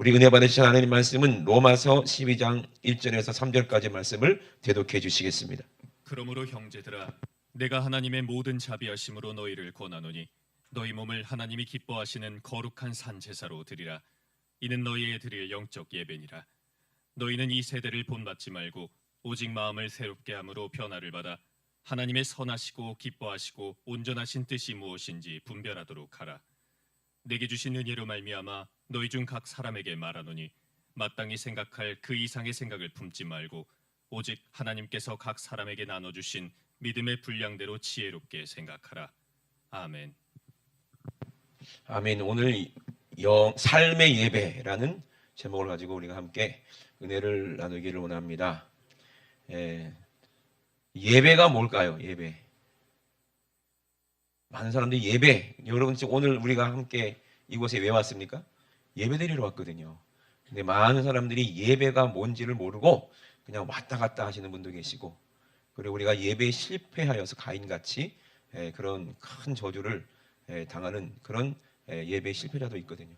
우리 은혜 받으신 하나님 말씀은 로마서 12장 1절에서 3절까지 말씀을 대독해 주시겠습니다. 그러므로 형제들아, 내가 하나님의 모든 자비하심으로 너희를 권하노니 너희 몸을 하나님이 기뻐하시는 거룩한 산 제사로 드리라. 이는 너희의 드릴 영적 예배니라. 너희는 이 세대를 본받지 말고 오직 마음을 새롭게 함으로 변화를 받아 하나님의 선하시고 기뻐하시고 온전하신 뜻이 무엇인지 분별하도록 하라. 내게 주신 은혜로 말미암아 너희 중 각 사람에게 말하노니 마땅히 생각할 그 이상의 생각을 품지 말고 오직 하나님께서 각 사람에게 나눠주신 믿음의 분량대로 지혜롭게 생각하라. 아멘. 아멘. 오늘 삶의 예배라는 제목을 가지고 우리가 함께 은혜를 나누기를 원합니다. 예배가 뭘까요? 예배. 많은 사람들이 예배, 여러분 지금 오늘 우리가 함께 이곳에 왜 왔습니까? 예배 드리러 왔거든요. 근데 많은 사람들이 예배가 뭔지를 모르고 그냥 왔다 갔다 하시는 분도 계시고, 그리고 우리가 예배에 실패하여서 가인같이 그런 큰 저주를 당하는 그런 예배 실패자도 있거든요.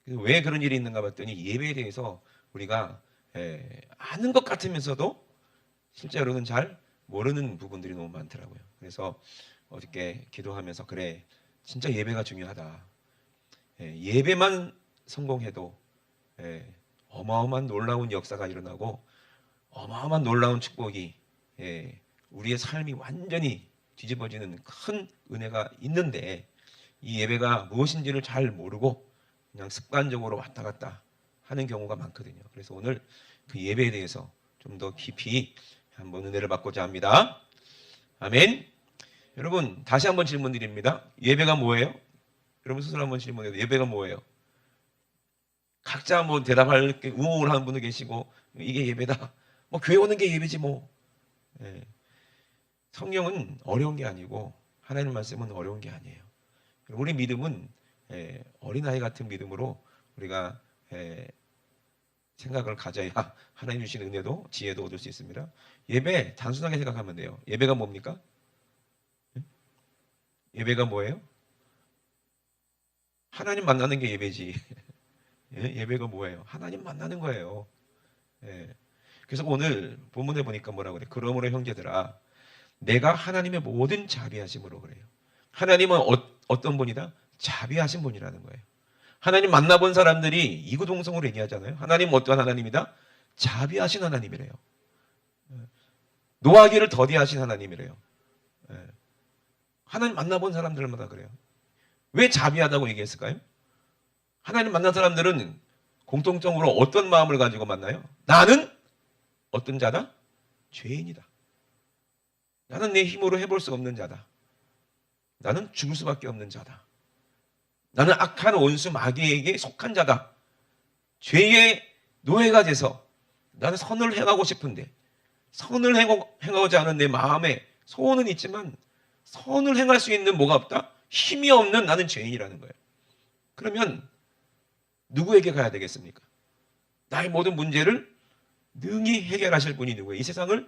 그래서 왜 그런 일이 있는가 봤더니 예배에 대해서 우리가 아는 것 같으면서도 실제로는 잘 모르는 부분들이 너무 많더라고요. 그래서 어저께 기도하면서 그래, 진짜 예배가 중요하다. 예배만 성공해도 어마어마한 놀라운 역사가 일어나고 어마어마한 놀라운 축복이 우리의 삶이 완전히 뒤집어지는 큰 은혜가 있는데, 이 예배가 무엇인지를 잘 모르고 그냥 습관적으로 왔다 갔다 하는 경우가 많거든요. 그래서 오늘 그 예배에 대해서 좀 더 깊이 한번 은혜를 받고자 합니다. 아멘. 여러분 다시 한번 질문 드립니다. 예배가 뭐예요? 여러분 스스로 한번 질문해요. 예배가 뭐예요? 각자 한번 대답할 게 우웅을 하는 분도 계시고, 이게 예배다. 뭐 교회 오는 게 예배지 뭐. 성경은 어려운 게 아니고 하나님 말씀은 어려운 게 아니에요. 우리 믿음은 어린아이 같은 믿음으로 우리가 생각을 가져야 하나님 주신 은혜도 지혜도 얻을 수 있습니다. 예배 단순하게 생각하면 돼요. 예배가 뭡니까? 예배가 뭐예요? 하나님 만나는 게 예배지. 예배가 뭐예요? 하나님 만나는 거예요. 그래서 오늘 본문에 보니까 뭐라고 그래? 그러므로 형제들아, 내가 하나님의 모든 자비하심으로 그래요. 하나님은 어떤 분이다? 자비하신 분이라는 거예요. 하나님 만나본 사람들이 이구동성으로 얘기하잖아요. 하나님은 어떠한 하나님이다? 자비하신 하나님이래요. 노하기를 더디하신 하나님이래요. 하나님 만나본 사람들마다 그래요. 왜 자비하다고 얘기했을까요? 하나님 만난 사람들은 공통적으로 어떤 마음을 가지고 만나요? 나는 어떤 자다? 죄인이다. 나는 내 힘으로 해볼 수 없는 자다. 나는 죽을 수밖에 없는 자다. 나는 악한 원수 마귀에게 속한 자다. 죄의 노예가 돼서 나는 선을 행하고 싶은데 선을 행하고자 하는 내 마음에 소원은 있지만 선을 행할 수 있는 뭐가 없다? 힘이 없는 나는 죄인이라는 거예요. 그러면 누구에게 가야 되겠습니까? 나의 모든 문제를 능히 해결하실 분이 누구예요? 이 세상을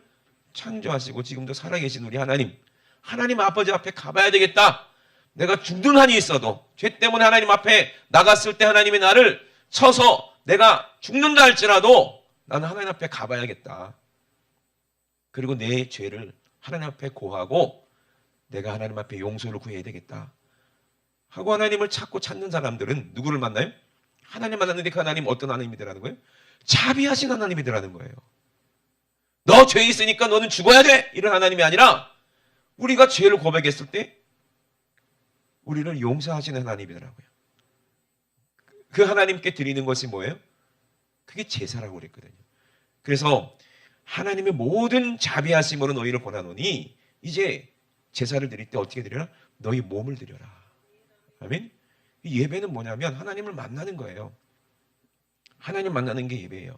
창조하시고 지금도 살아계신 우리 하나님, 하나님 아버지 앞에 가봐야 되겠다. 내가 죽는 한이 있어도 죄 때문에 하나님 앞에 나갔을 때 하나님이 나를 쳐서 내가 죽는다 할지라도 나는 하나님 앞에 가봐야겠다. 그리고 내 죄를 하나님 앞에 고하고 내가 하나님 앞에 용서를 구해야 되겠다 하고 하나님을 찾고 찾는 사람들은 누구를 만나요? 하나님 만났는데 그 하나님 어떤 하나님이더라는 거예요? 자비하신 하나님이더라는 거예요. 너 죄 있으니까 너는 죽어야 돼! 이런 하나님이 아니라 우리가 죄를 고백했을 때 우리를 용서하시는 하나님이더라고요. 그 하나님께 드리는 것이 뭐예요? 그게 제사라고 그랬거든요. 그래서 하나님의 모든 자비하심으로 너희를 권하노니 이제 제사를 드릴 때 어떻게 드려라? 너희 몸을 드려라. 아멘? 이 예배는 뭐냐면 하나님을 만나는 거예요. 하나님 만나는 게 예배예요.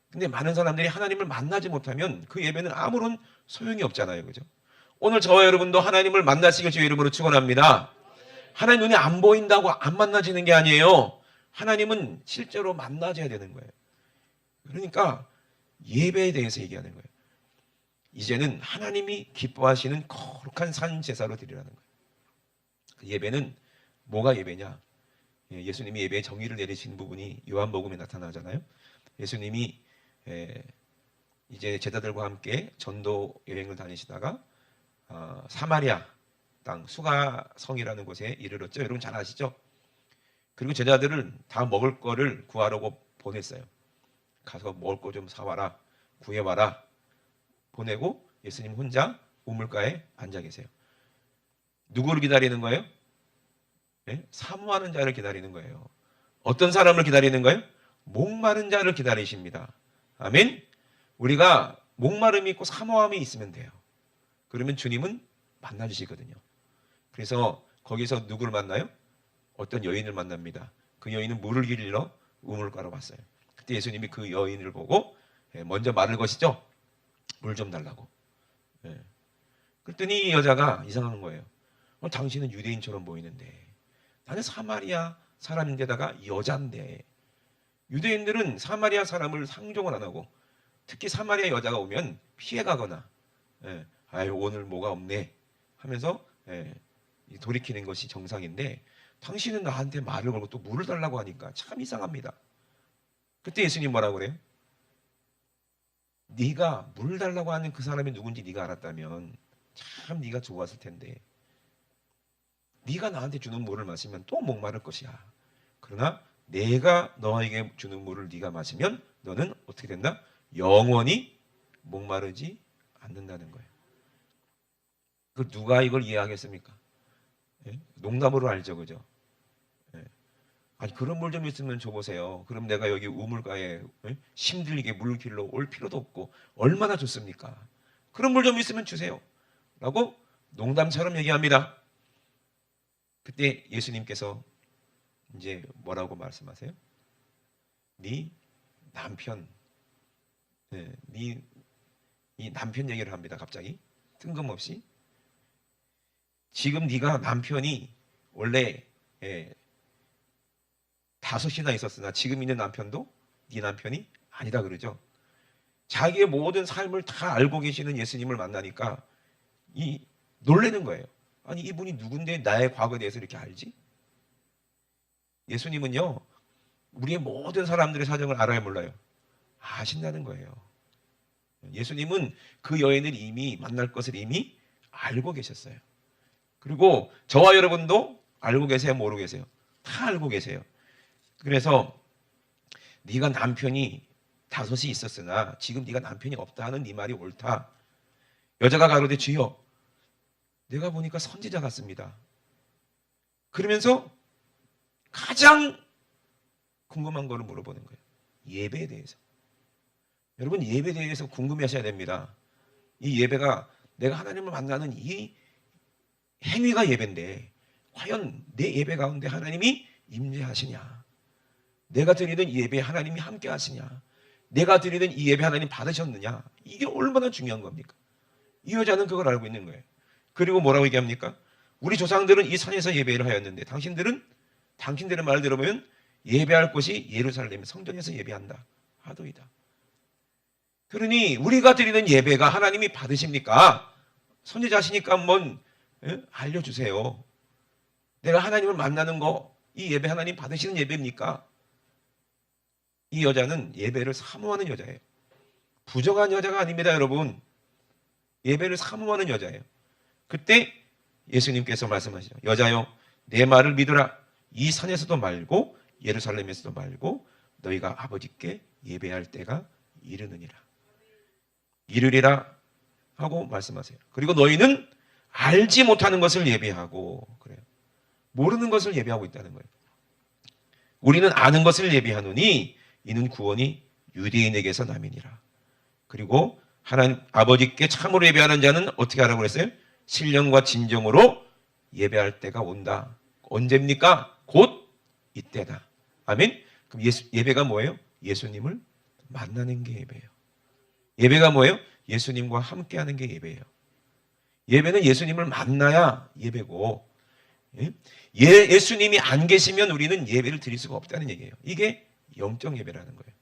근데 많은 사람들이 하나님을 만나지 못하면 그 예배는 아무런 소용이 없잖아요. 그죠? 오늘 저와 여러분도 하나님을 만나시길 주의 이름으로 축원합니다. 하나님 눈에 안 보인다고 안 만나지는 게 아니에요. 하나님은 실제로 만나져야 되는 거예요. 그러니까 예배에 대해서 얘기하는 거예요. 이제는 하나님이 기뻐하시는 거룩한 산 제사로 드리라는 거예요. 예배는 뭐가 예배냐? 예수님이 예배에 정의를 내리신 부분이 요한복음에 나타나잖아요. 예수님이 이제 제자들과 함께 전도 여행을 다니시다가 사마리아 땅 수가성이라는 곳에 이르렀죠. 여러분 잘 아시죠? 그리고 제자들을 다 먹을 거를 구하라고 보냈어요. 가서 먹을 거 좀 사와라, 구해와라 보내고 예수님 혼자 우물가에 앉아 계세요. 누구를 기다리는 거예요? 사모하는 자를 기다리는 거예요. 어떤 사람을 기다리는 거예요? 목마른 자를 기다리십니다. 아멘. 우리가 목마름이 있고 사모함이 있으면 돼요. 그러면 주님은 만나주시거든요. 그래서 거기서 누구를 만나요? 어떤 여인을 만납니다. 그 여인은 물을 길러 우물가로 왔어요. 그때 예수님이 그 여인을 보고 먼저 말을 거시죠. 물 좀 달라고. 그랬더니 이 여자가 이상한 거예요. 당신은 유대인처럼 보이는데 나는 사마리아 사람인데다가 여자인데. 유대인들은 사마리아 사람을 상종을 안 하고 특히 사마리아 여자가 오면 피해가거나 아유 오늘 뭐가 없네 하면서 돌이키는 것이 정상인데 당신은 나한테 말을 걸고 또 물을 달라고 하니까 참 이상합니다. 그때 예수님 뭐라고 그래요? 네가 물 달라고 하는 그 사람이 누군지 네가 알았다면 참 네가 좋았을 텐데 네가 나한테 주는 물을 마시면 또 목마를 것이야. 그러나 내가 너에게 주는 물을 네가 마시면 너는 어떻게 된다? 영원히 목마르지 않는다는 거예요. 그 누가 이걸 이해하겠습니까? 농담으로 알죠, 그죠? 아니 그런 물 좀 있으면 줘보세요. 그럼 내가 여기 우물가에 힘들게 물 길러 올 필요도 없고 얼마나 좋습니까? 그런 물 좀 있으면 주세요.라고 농담처럼 얘기합니다. 그때 예수님께서 이제 뭐라고 말씀하세요? 네 남편, 이 남편 얘기를 합니다. 갑자기 뜬금없이 지금 네가 남편이 원래 5이나 있었으나 지금 있는 남편도 네 남편이 아니다 그러죠. 자기의 모든 삶을 다 알고 계시는 예수님을 만나니까 놀라는 거예요. 아니 이분이 누군데 나의 과거에 대해서 이렇게 알지? 예수님은요 우리의 모든 사람들의 사정을 알아야 몰라요? 아신다는 거예요. 예수님은 그 여인을 이미 만날 것을 이미 알고 계셨어요. 그리고 저와 여러분도 알고 계세요? 모르고 계세요? 다 알고 계세요. 그래서 네가 남편이 5이 있었으나 지금 네가 남편이 없다 하는 네 말이 옳다. 여자가 가로되 주여 내가 보니까 선지자 같습니다. 그러면서 가장 궁금한 거를 물어보는 거예요. 예배에 대해서. 여러분 예배에 대해서 궁금해하셔야 됩니다. 이 예배가 내가 하나님을 만나는 이 행위가 예배인데 과연 내 예배 가운데 하나님이 임재하시냐? 내가 드리는 이 예배에 하나님이 함께 하시냐? 내가 드리는 이 예배 하나님 받으셨느냐? 이게 얼마나 중요한 겁니까? 이 여자는 그걸 알고 있는 거예요. 그리고 뭐라고 얘기합니까? 우리 조상들은 이 산에서 예배를 하였는데 당신들의 말을 들어보면 예배할 곳이 예루살렘 성전에서 예배한다 하도이다. 그러니 우리가 드리는 예배가 하나님이 받으십니까? 선지자시니까 한번 알려주세요. 내가 하나님을 만나는 거 이 예배 하나님 받으시는 예배입니까? 이 여자는 예배를 사모하는 여자예요. 부정한 여자가 아닙니다, 여러분. 예배를 사모하는 여자예요. 그때 예수님께서 말씀하시죠. 여자여, 내 말을 믿으라. 이 산에서도 말고 예루살렘에서도 말고 너희가 아버지께 예배할 때가 이르리라 하고 말씀하세요. 그리고 너희는 알지 못하는 것을 예배하고 그래요. 모르는 것을 예배하고 있다는 거예요. 우리는 아는 것을 예배하노니 이는 구원이 유대인에게서 남이니라. 그리고 하나님 아버지께 참으로 예배하는 자는 어떻게 하라고 그랬어요? 신령과 진정으로 예배할 때가 온다. 언제입니까? 곧 이때다. 아멘. 그럼 예배가 뭐예요? 예수님을 만나는 게 예배예요. 예배가 뭐예요? 예수님과 함께하는 게 예배예요. 예배는 예수님을 만나야 예배고 예수님이 안 계시면 우리는 예배를 드릴 수가 없다는 얘기예요. 이게 영적 예배라는 거예요.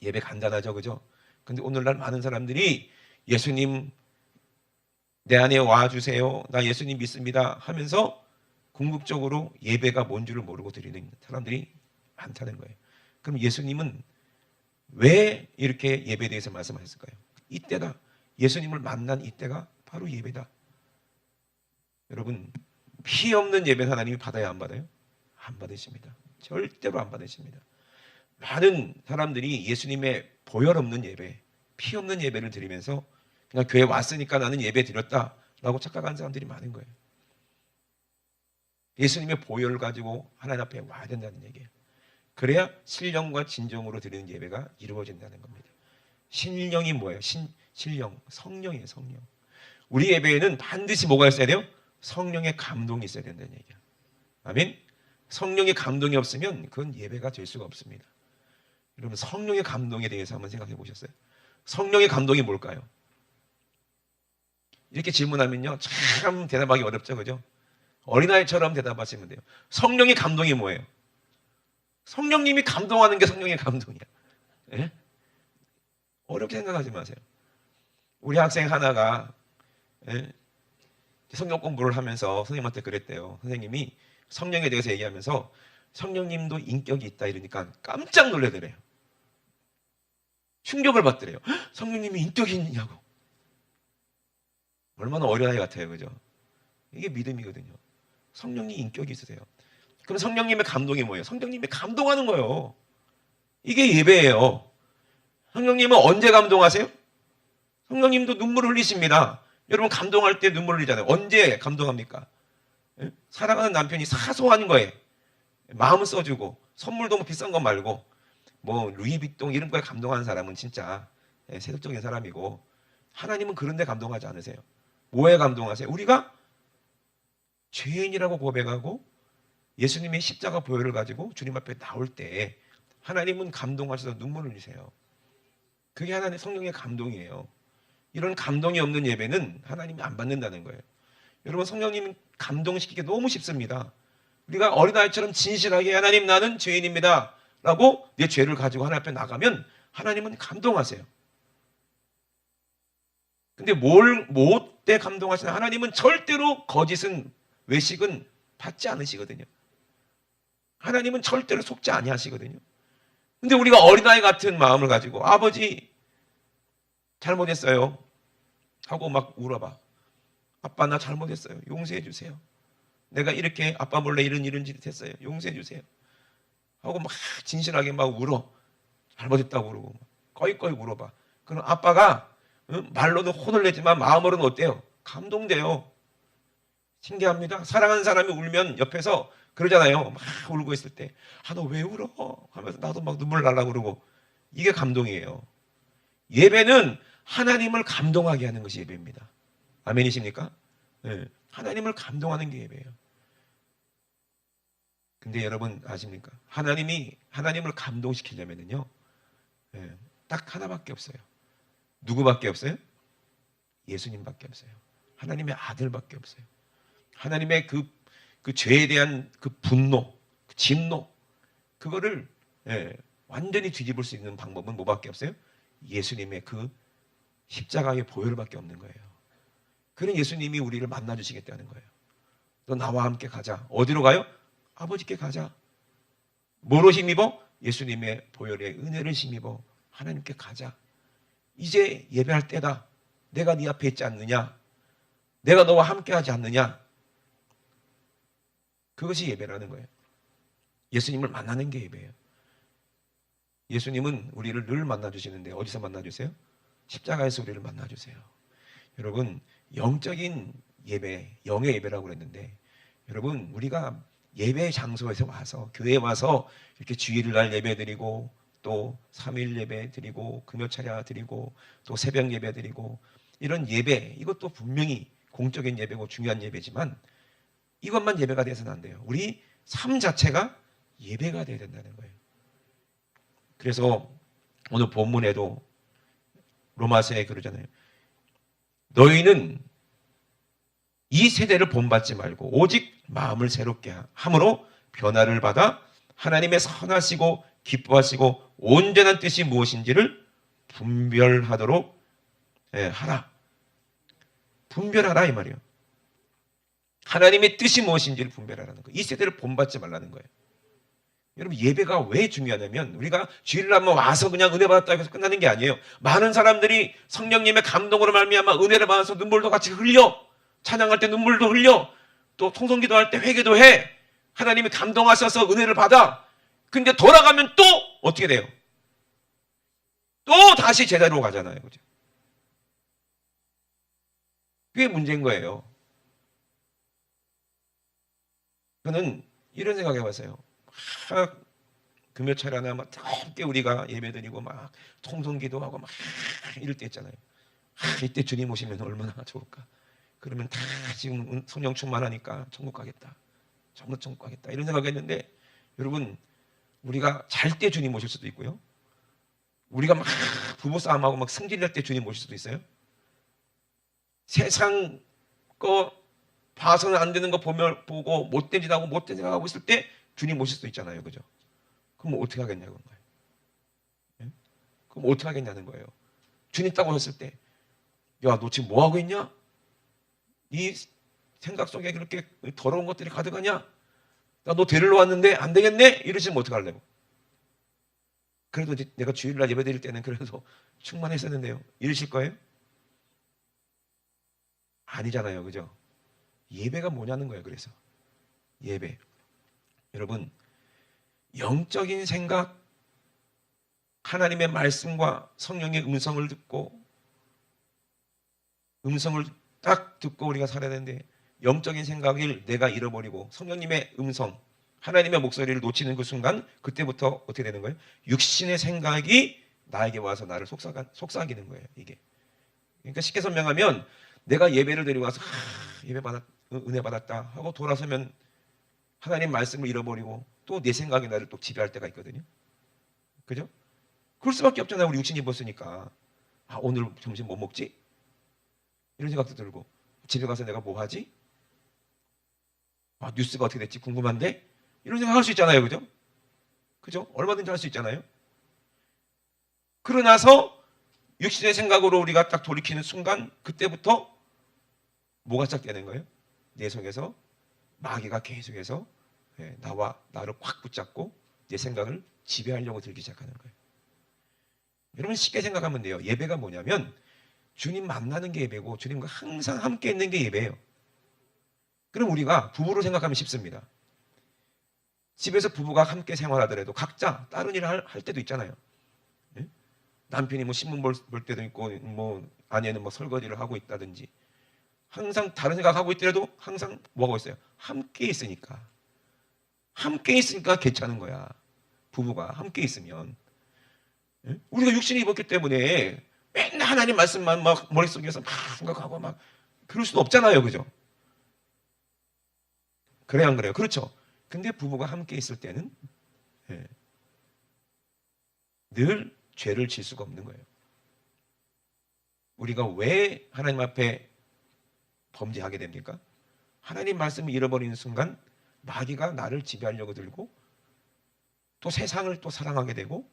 예배 간단하죠, 그죠? 근데 오늘날 많은 사람들이 예수님 내 안에 와주세요. 나 예수님 믿습니다 하면서 궁극적으로 예배가 뭔 줄을 모르고 드리는 사람들이 많다는 거예요. 그럼 예수님은 왜 이렇게 예배에 대해서 말씀하셨을까요? 이때다. 예수님을 만난 이때가 바로 예배다. 여러분, 피 없는 예배는 하나님이 받아야 안 받아요? 안 받으십니다. 절대로 안 받으십니다. 많은 사람들이 예수님의 보혈 없는 예배, 피 없는 예배를 드리면서 그냥 교회 왔으니까 나는 예배 드렸다라고 착각하는 사람들이 많은 거예요. 예수님의 보혈을 가지고 하나님 앞에 와야 된다는 얘기예요. 그래야 신령과 진정으로 드리는 예배가 이루어진다는 겁니다. 신령이 뭐예요? 신령, 성령이에요. 성령. 우리 예배에는 반드시 뭐가 있어야 돼요? 성령의 감동이 있어야 된다는 얘기예요. 아멘? 성령의 감동이 없으면 그건 예배가 될 수가 없습니다. 여러분, 성령의 감동에 대해서 한번 생각해 보셨어요? 성령의 감동이 뭘까요? 이렇게 질문하면요, 참 대답하기 어렵죠, 그죠? 어린아이처럼 대답하시면 돼요. 성령의 감동이 뭐예요? 성령님이 감동하는 게 성령의 감동이야. 예? 어렵게 생각하지 마세요. 우리 학생 하나가 성경 공부를 하면서 선생님한테 그랬대요. 선생님이 성령에 대해서 얘기하면서 성령님도 인격이 있다 이러니까 깜짝 놀래더래요. 충격을 받더래요. 성령님이 인격이 있냐고. 얼마나 어린아이 같아요, 그죠? 이게 믿음이거든요. 성령님 인격이 있으세요. 그럼 성령님의 감동이 뭐예요? 성령님이 감동하는 거예요. 이게 예배예요. 성령님은 언제 감동하세요? 성령님도 눈물을 흘리십니다. 여러분, 감동할 때 눈물 흘리잖아요. 언제 감동합니까? 사랑하는 남편이 사소한 거에 마음을 써주고, 선물도 뭐 비싼 거 말고 뭐 루이비통 이런 거에 감동하는 사람은 진짜 세속적인 사람이고, 하나님은 그런 데 감동하지 않으세요. 뭐에 감동하세요? 우리가 죄인이라고 고백하고 예수님의 십자가 보혈을 가지고 주님 앞에 나올 때 하나님은 감동하셔서 눈물을 흘리세요. 그게 하나님의 성령의 감동이에요. 이런 감동이 없는 예배는 하나님이 안 받는다는 거예요. 여러분, 성령님 감동시키기 너무 쉽습니다. 우리가 어린아이처럼 진실하게 하나님 나는 죄인입니다 라고 내 죄를 가지고 하나님 앞에 나가면 하나님은 감동하세요. 근데 뭐 때 감동하시나? 하나님은 절대로 거짓은, 외식은 받지 않으시거든요. 하나님은 절대로 속지 아니하시거든요. 근데 우리가 어린아이 같은 마음을 가지고 아버지 잘못했어요 하고 막 울어봐. 아빠 나 잘못했어요. 용서해 주세요. 내가 이렇게 아빠 몰래 이런 짓 했어요. 용서해 주세요. 하고 막 진실하게 막 울어. 잘못했다고 그러고 꺼이꺼이 울어봐. 그럼 아빠가 말로는 혼을 내지만 마음으로는 어때요? 감동돼요. 신기합니다. 사랑하는 사람이 울면 옆에서 그러잖아요. 막 울고 있을 때, 아, 너 왜 울어? 하면서 나도 막 눈물 날라 그러고. 이게 감동이에요. 예배는 하나님을 감동하게 하는 것이 예배입니다. 아멘이십니까? 네. 하나님을 감동하는 게 예배예요. 근데 여러분 아십니까? 하나님을 감동시키려면요, 네, 딱 하나밖에 없어요. 누구밖에 없어요? 예수님밖에 없어요. 하나님의 아들밖에 없어요. 하나님의 그 죄에 대한 그 분노, 그 진노, 그거를 완전히 뒤집을 수 있는 방법은 뭐밖에 없어요? 예수님의 그 십자가의 보혈밖에 없는 거예요. 그런 예수님이 우리를 만나주시겠다는 거예요. 너 나와 함께 가자. 어디로 가요? 아버지께 가자. 뭐로 힘입어? 예수님의 보혈의 은혜를 힘입어 하나님께 가자. 이제 예배할 때다. 내가 네 앞에 있지 않느냐? 내가 너와 함께 하지 않느냐? 그것이 예배라는 거예요. 예수님을 만나는 게 예배예요. 예수님은 우리를 늘 만나주시는데 어디서 만나주세요? 십자가에서 우리를 만나주세요. 여러분, 영적인 예배, 영의 예배라고 그랬는데, 여러분, 우리가 예배 장소에서 와서, 교회에 와서 이렇게 주일날 예배 드리고, 또 3일 예배 드리고, 금요차례 드리고, 또 새벽 예배 드리고, 이런 예배, 이것도 분명히 공적인 예배고 중요한 예배지만 이것만 예배가 돼서는 안 돼요. 우리 삶 자체가 예배가 돼야 된다는 거예요. 그래서 오늘 본문에도 로마서에 그러잖아요. 너희는 이 세대를 본받지 말고 오직 마음을 새롭게 함으로 변화를 받아 하나님의 선하시고 기뻐하시고 온전한 뜻이 무엇인지를 분별하도록 하라. 분별하라 이 말이에요. 하나님의 뜻이 무엇인지를 분별하라는 거예요. 이 세대를 본받지 말라는 거예요. 여러분, 예배가 왜 중요하냐면 우리가 주일날 한번 와서 그냥 은혜 받았다 해서 끝나는 게 아니에요. 많은 사람들이 성령님의 감동으로 말미암아 은혜를 받아서 눈물도 같이 흘려, 찬양할 때 눈물도 흘려, 또 통성기도 할 때 회개도 해. 하나님이 감동하셔서 은혜를 받아. 근데 돌아가면 또 어떻게 돼요? 또 다시 제자리로 가잖아요. 그죠? 그게 문제인 거예요. 저는 이런 생각 해봤어요. 막 금요철이나 막 함께 우리가 예배드리고 막 통성기도 하고 막 이럴 때 있잖아요. 이때 주님 오시면 얼마나 좋을까. 그러면 다 지금 성령 충만하니까 천국 가겠다. 천국 가겠다. 이런 생각했는데 여러분, 우리가 잘 때 주님 오실 수도 있고요. 우리가 막 부부싸움하고 막 승질낼 때 주님 오실 수도 있어요. 세상 거 봐서는 안 되는 거 보고 못된 짓 하고 못된 생각하고 있을 때 주님 오실 수도 있잖아요. 그죠? 그럼 어떻게 하겠냐는 거예요. 예? 그럼 어떻게 하겠냐는 거예요. 주님 딱 오셨을 때, 야, 너 지금 뭐 하고 있냐? 네 생각 속에 그렇게 더러운 것들이 가득하냐? 나 너 데리러 왔는데 안 되겠네? 이러시면 어떡하려고? 그래도 이제 내가 주일날 예배 드릴 때는 그래도 충만했었는데요. 이러실 거예요? 아니잖아요. 그죠? 예배가 뭐냐는 거예요. 그래서 예배, 여러분, 영적인 생각, 하나님의 말씀과 성령의 음성을 듣고 음성을 딱 듣고 우리가 살아야 되는데, 영적인 생각을 내가 잃어버리고 성령님의 음성, 하나님의 목소리를 놓치는 그 순간, 그때부터 어떻게 되는 거예요? 육신의 생각이 나에게 와서 나를 속삭이는 거예요. 이게. 그러니까 쉽게 설명하면, 내가 예배를 드리고 와서 은혜 받았다 하고 돌아서면 하나님 말씀을 잃어버리고 또 내 생각이 나를 또 지배할 때가 있거든요. 그죠? 그럴 수밖에 없잖아요. 우리 육신이 입었으니까. 아, 오늘 점심 뭐 먹지? 이런 생각도 들고, 집에 가서 내가 뭐 하지? 아, 뉴스가 어떻게 됐지? 궁금한데? 이런 생각 할 수 있잖아요. 그죠? 그죠? 얼마든지 할 수 있잖아요. 그러나서 육신의 생각으로 우리가 딱 돌이키는 순간, 그때부터 뭐가 시작되는 거예요? 내 속에서 마귀가 계속해서 나를 확 붙잡고 내 생각을 지배하려고 들기 시작하는 거예요. 여러분, 쉽게 생각하면 돼요. 예배가 뭐냐면 주님 만나는 게 예배고 주님과 항상 함께 있는 게 예배예요. 그럼 우리가 부부로 생각하면 쉽습니다. 집에서 부부가 함께 생활하더라도 각자 다른 일을 할 때도 있잖아요. 예? 남편이 뭐 신문 볼 때도 있고, 뭐 아내는 뭐 설거지를 하고 있다든지, 항상 다른 생각하고 있더라도 항상 뭐 하고 있어요? 함께 있으니까. 함께 있으니까 괜찮은 거야. 부부가 함께 있으면. 예? 우리가 육신이 입었기 때문에 맨날 하나님 말씀만 막 머릿속에서 막 생각하고 막 그럴 수는 없잖아요. 그죠? 그래야 안 그래요? 그렇죠. 근데 부부가 함께 있을 때는 늘 죄를 질 수가 없는 거예요. 우리가 왜 하나님 앞에 범죄하게 됩니까? 하나님 말씀을 잃어버리는 순간 마귀가 나를 지배하려고 들고, 또 세상을 또 사랑하게 되고,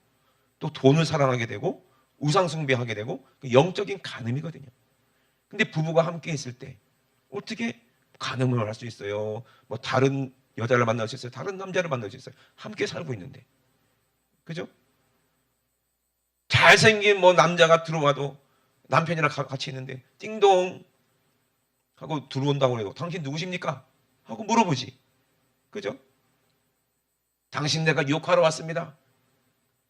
또 돈을 사랑하게 되고, 우상 숭배하게 되고, 영적인 간음이거든요. 근데 부부가 함께 있을 때 어떻게 간음을 할 수 있어요? 뭐 다른 여자를 만날 수 있어요? 다른 남자를 만날 수 있어요? 함께 살고 있는데. 그죠? 잘생긴 뭐 남자가 들어와도 남편이랑 같이 있는데 띵동 하고 들어온다고 해도 당신 누구십니까? 하고 물어보지. 그죠? 당신 내가 유혹하러 왔습니다.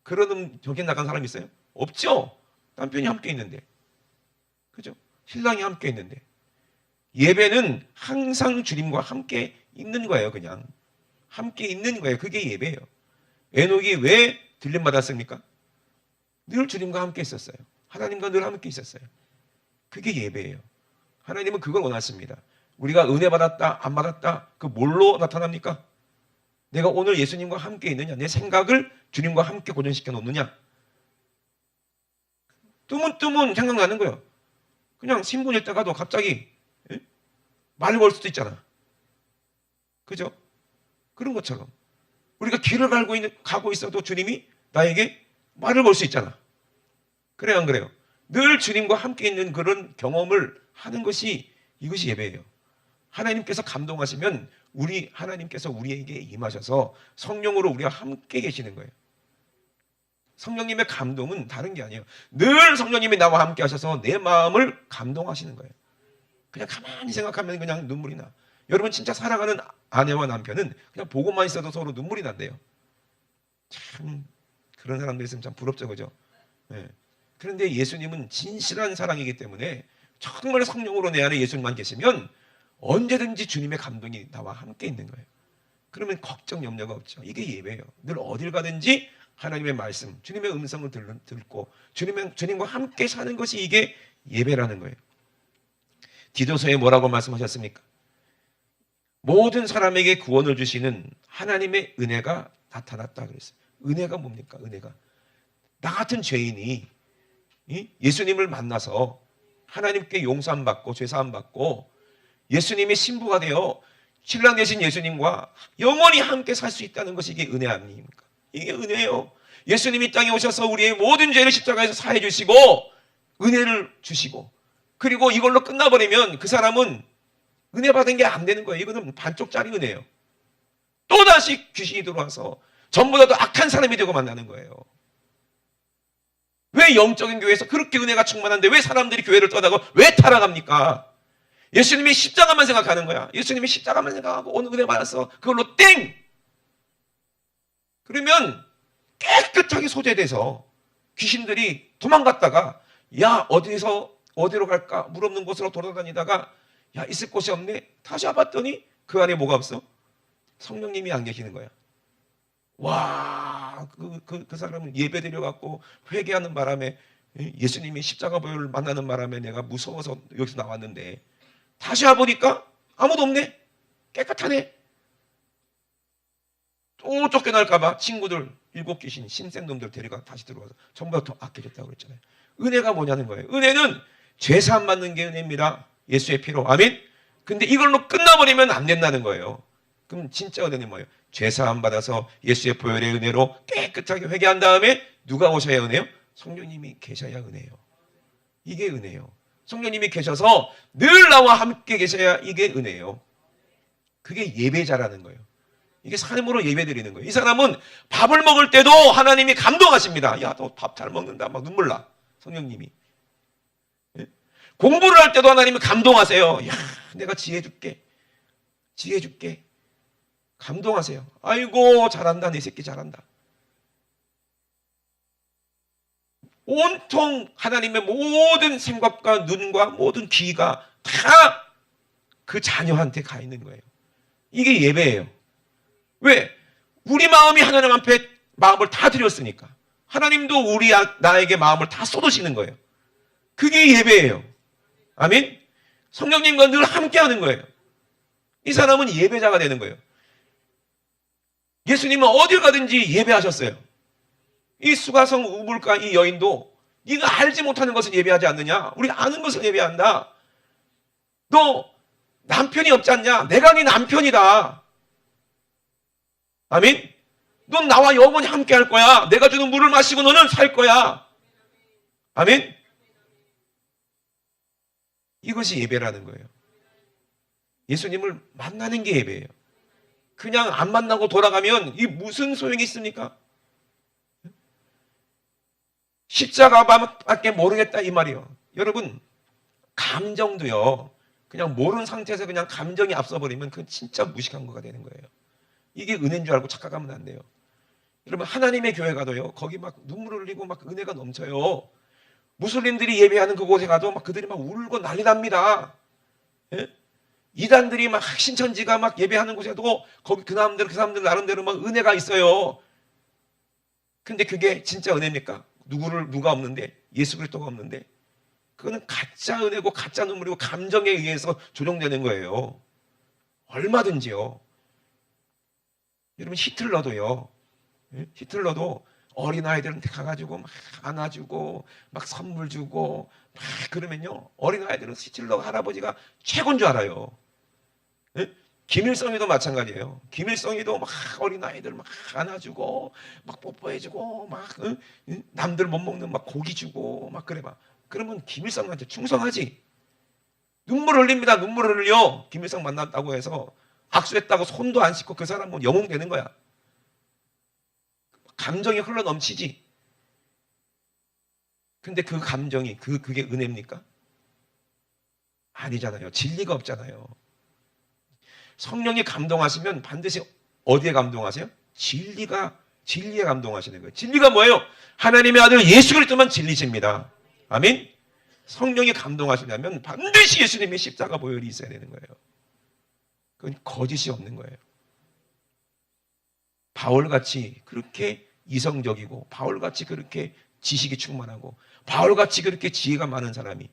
그러는 저기 나간 사람 있어요? 없죠? 남편이 함께 있는데. 그죠? 신랑이 함께 있는데. 예배는 항상 주님과 함께 있는 거예요. 그냥 함께 있는 거예요. 그게 예배예요. 에녹이 왜 들림 받았습니까? 늘 주님과 함께 있었어요. 하나님과 늘 함께 있었어요. 그게 예배예요. 하나님은 그걸 원하십니다. 우리가 은혜 받았다 안 받았다, 그 뭘로 나타납니까? 내가 오늘 예수님과 함께 있느냐, 내 생각을 주님과 함께 고정시켜 놓느냐. 뜨문뜨문 생각나는 거예요. 그냥 신분 읽다가도 갑자기 말을 걸 수도 있잖아. 그죠? 그런 것처럼 우리가 길을 가고 있어도 주님이 나에게 말을 걸 수 있잖아. 그래요, 안 그래요? 늘 주님과 함께 있는 그런 경험을 하는 것이, 이것이 예배예요. 하나님께서 감동하시면 하나님께서 우리에게 임하셔서 성령으로 우리와 함께 계시는 거예요. 성령님의 감동은 다른 게 아니에요. 늘 성령님이 나와 함께 하셔서 내 마음을 감동하시는 거예요. 그냥 가만히 생각하면 그냥 눈물이 나. 여러분 진짜 사랑하는 아내와 남편은 그냥 보고만 있어도 서로 눈물이 난대요. 참 그런 사람들 있으면 참 부럽죠, 그죠? 네. 그런데 예수님은 진실한 사랑이기 때문에 정말 성령으로 내 안에 예수님만 계시면 언제든지 주님의 감동이 나와 함께 있는 거예요. 그러면 걱정 염려가 없죠. 이게 예배예요. 늘 어딜 가든지 하나님의 말씀, 주님의 음성을 듣고 주님과 함께 사는 것이 이게 예배라는 거예요. 디도서에 뭐라고 말씀하셨습니까? 모든 사람에게 구원을 주시는 하나님의 은혜가 나타났다 그랬어요. 은혜가 뭡니까? 은혜가 나 같은 죄인이 예수님을 만나서 하나님께 용서함 받고 죄사함 받고 예수님의 신부가 되어 신랑 되신 예수님과 영원히 함께 살 수 있다는 것이 이게 은혜 아닙니까? 이게 은혜예요. 예수님이 땅에 오셔서 우리의 모든 죄를 십자가에서 사해 주시고 은혜를 주시고 그리고 이걸로 끝나버리면 그 사람은 은혜 받은 게 안 되는 거예요. 이거는 반쪽짜리 은혜예요. 또다시 귀신이 들어와서 전보다 더 악한 사람이 되고 만나는 거예요. 왜 영적인 교회에서 그렇게 은혜가 충만한데 왜 사람들이 교회를 떠나고 왜 타락합니까? 예수님이 십자가만 생각하는 거야. 예수님이 십자가만 생각하고 오늘 은혜 받았어. 그걸로 땡! 그러면 깨끗하게 소재돼서 귀신들이 도망갔다가 야 어디로 갈까? 물 없는 곳으로 돌아다니다가 야 있을 곳이 없네. 다시 와봤더니 그 안에 뭐가 없어? 성령님이 안 계시는 거야. 와, 그 사람은 예배 드려갖고 회개하는 바람에 예수님이 십자가 보혈을 만나는 바람에 내가 무서워서 여기서 나왔는데 다시 와보니까 아무도 없네. 깨끗하네. 또 쫓겨날까봐 친구들 7귀신 신생놈들 데려가 다시 들어와서 전부 다 더 아껴줬다고 그랬잖아요. 은혜가 뭐냐는 거예요. 은혜는 죄사함 받는 게 은혜입니다. 예수의 피로. 아멘. 근데 이걸로 끝나버리면 안 된다는 거예요. 그럼 진짜 은혜는 뭐예요? 죄사함 받아서 예수의 보혈의 은혜로 깨끗하게 회개한 다음에 누가 오셔야 은혜요? 성령님이 계셔야 은혜예요. 이게 은혜예요. 성령님이 계셔서 늘 나와 함께 계셔야 이게 은혜예요. 그게 예배자라는 거예요. 이게 삶으로 예배 드리는 거예요. 이 사람은 밥을 먹을 때도 하나님이 감동하십니다. 야, 너 밥 잘 먹는다. 막 눈물 나. 성령님이. 공부를 할 때도 하나님이 감동하세요. 야, 내가 지혜 줄게. 지혜 줄게. 감동하세요. 아이고, 잘한다. 내 새끼 잘한다. 온통 하나님의 모든 생각과 눈과 모든 귀가 다 그 자녀한테 가 있는 거예요. 이게 예배예요. 왜? 우리 마음이 하나님 앞에 마음을 다 드렸으니까. 하나님도 나에게 마음을 다 쏟으시는 거예요. 그게 예배예요. 아멘? 성령님과 늘 함께 하는 거예요. 이 사람은 예배자가 되는 거예요. 예수님은 어딜 가든지 예배하셨어요. 이 수가성 우물가 이 여인도 네가 알지 못하는 것을 예배하지 않느냐? 우리 아는 것을 예배한다. 너 남편이 없지 않냐? 내가 네 남편이다. 아멘? 넌 나와 영원히 함께 할 거야. 내가 주는 물을 마시고 너는 살 거야. 아멘? 이것이 예배라는 거예요. 예수님을 만나는 게 예배예요. 그냥 안 만나고 돌아가면 이 무슨 소용이 있습니까? 십자가밖에 모르겠다 이 말이에요. 여러분 감정도요. 그냥 모르는 상태에서 그냥 감정이 앞서버리면 그건 진짜 무식한 거가 되는 거예요. 이게 은혜인 줄 알고 착각하면 안 돼요. 여러분 하나님의 교회 가도요. 거기 막 눈물을 흘리고 막 은혜가 넘쳐요. 무슬림들이 예배하는 그곳에 가도 막 그들이 막 울고 난리 납니다. 예? 이단들이 막 신천지가 막 예배하는 곳에도 거기 그 사람들 나름대로 막 은혜가 있어요. 근데 그게 진짜 은혜입니까? 누가 없는데 예수 그리스도가 없는데 그거는 가짜 은혜고 가짜 눈물이고 감정에 의해서 조종되는 거예요. 얼마든지요. 여러분 히틀러도요. 히틀러도 어린아이들한테 가가지고 막 안아주고 막 선물 주고 막 그러면요. 어린아이들은 히틀러 할아버지가 최고인 줄 알아요. 김일성이도 마찬가지예요. 김일성이도 막 어린아이들 막 안아주고 막 뽀뽀해주고 막 남들 못 먹는 막 고기 주고 막 그래 봐. 그러면 김일성한테 충성하지. 눈물을 흘립니다. 눈물을 흘려. 김일성 만났다고 해서 악수했다고 손도 안 씻고 그 사람은 영웅 되는 거야. 감정이 흘러 넘치지. 근데 그 감정이 그게 은혜입니까? 아니잖아요. 진리가 없잖아요. 성령이 감동하시면 반드시 어디에 감동하세요? 진리에 감동하시는 거예요. 진리가 뭐예요? 하나님의 아들 예수 그리스도만 진리십니다. 아멘. 성령이 감동하시려면 반드시 예수님의 십자가 보혈이 있어야 되는 거예요. 그건 거짓이 없는 거예요. 바울같이 그렇게 이성적이고 바울같이 그렇게 지식이 충만하고 바울같이 그렇게 지혜가 많은 사람이